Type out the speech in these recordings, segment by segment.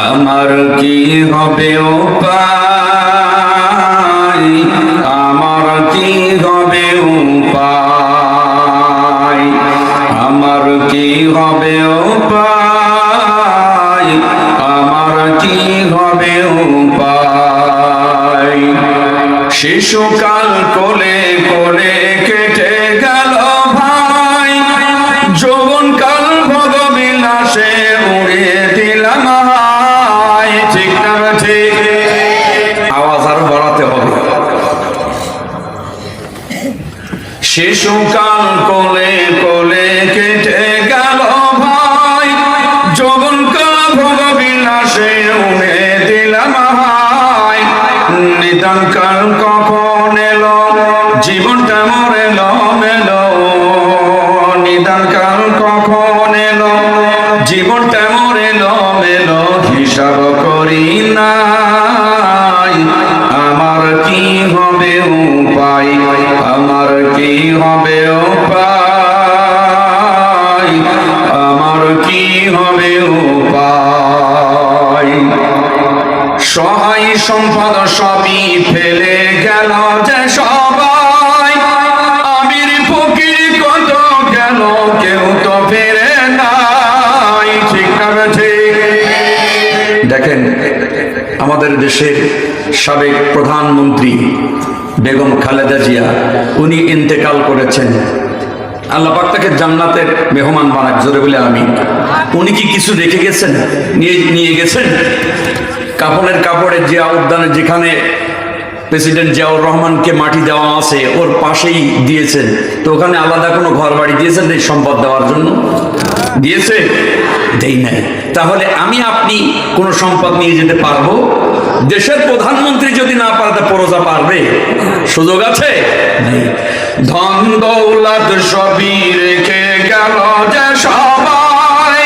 আমার কি হবে উপায়, আমার কি হবে উপায়, আমার কি হবে উপায়, আমার কি হবে উপায়। শিশুকাল কোলে কোলে কেটে গেল ভাই, যৌবনকাল ভোগবিলাসে উড়িয়ে দিলাম হাই। ঠিক না ঠিক? আওয়াজ আরো বাড়াতে হবে। শিশুকাল কোলে কোলে কেটে গেল ভাই, যৌবনকাল ভোগবিলাসে উড়িয়ে দিলাম হাই। নিদানকাল কখন এলো, জীবনটা মরে এলো মেলো। নিদানকাল কখন এলো, জীবনটা মরে এলো মেলো। হিসাব করি নাই, আমার কি হবে উপায়, আমার কি হবে উপায়, আমার কি হবে উপায়। সহায় সম্পদ সবই ফেলে গেল যে সবাই, আমির ফকির কত গেল কেউ তো ফেরে নাই। ঠিক না ঠিক? দেখেন, আমাদের দেশের সাবেক প্রধানমন্ত্রী বেগম খালেদা জিয়া, উনি ইন্তেকাল করেছেন। আল্লাহ পাক তাকে জান্নাতের মেহমান বানাক, জোরে বলে আমিন। উনি কি কিছু রেখে গেছেন? নিয়ে গেছেন? কাফনের কাপড়ের জিয়া উদ্যানে যেখানে প্রেসিডেন্ট জিয়াউর রহমানকে মাটি দেওয়া আছে ওর পাশেই দিয়েছেন। তো ওখানে আলাদা কোনো ঘর বাড়ি দিয়েছেন এই সম্পদ দেওয়ার জন্য? দিয়েছে? দেই নাই। তাহলে আমি আপনি কোনো সম্পদ নিয়ে যেতে পারবো? দেশের প্রধানমন্ত্রী যদি না পারে তা প্রজা পারবে? সুযোগ আছে? নেই। ধন দৌলত সবই রেখে গেল যে সবাই,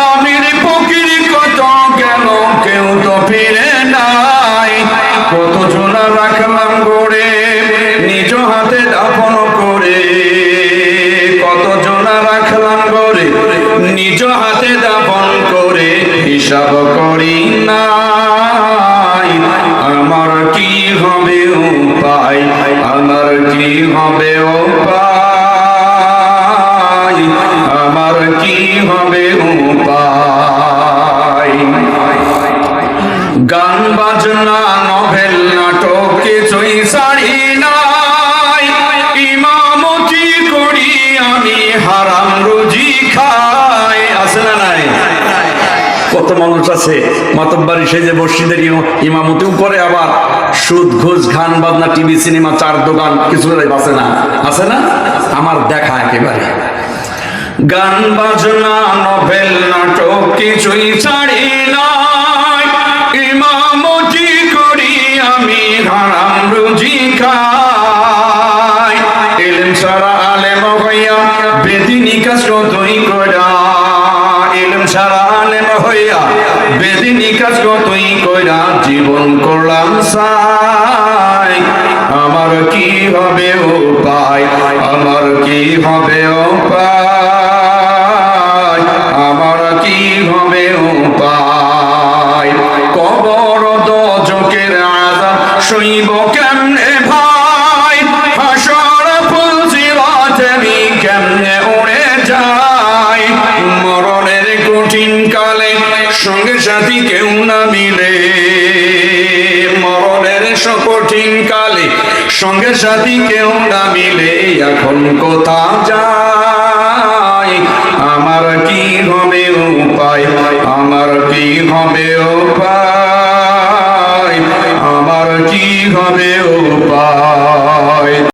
আমির ফকির কত গেল কেউ তো ফিরে নাই। কত জোনা রাখলাম গড়ে নিজ হাতে দাফন করে, কত জোনা রাখলাম গড়ে নিজ হাতে দাফন করে। হিসাব করি নাই, আমার কি হবে উপায়, আমার কি হবে উপায়, আমার কি হবে উপায়। গান বাজনা নভেল নাটক কিছুই ছাড়ি নাই, ইমামতি করি আমি হারাম রুজি খাই। আছে না নাই? কত মানুষ আছে মাতব্বারি সেজে মসজিদের ইমামতিও করে, আবার সুদ ঘুষ গান বাজনা টিভি সিনেমা চার দোকান কিছু আছে না? আছে না? আমার দেখা একেবারে। গান বাজনা নভেল নাটক কিছুই ছাড়ি নাই, ইমামতি করি আমি হারাম রুজি খাই। ইলম ছাড়া আলেম হইয়া বেদিনী কাজ কতই কইরা, ইলম ছাড়া আলেম হইয়া বেদিনী কাজ কতই কইরা। জীবন করলাম সাই, আমার কি হবে উপায়, আমার কি হবে উপায়, আমার কি হবে উপায়। কবর দোজখের আযাব সইব কেমনে ভাই, হাসর ফুলসিরাত আমি কেমনে উড়ে যাই। মরণের কঠিন কালে সঙ্গে সাথী কেউ না মিলে, মরণের কঠিন কালে সঙ্গে সাথী কেউ না মিলে। এখন কোথা যাই, আমার কি হবে উপায়, আমার কি হবে উপায়, আমার কি হবে উপায়।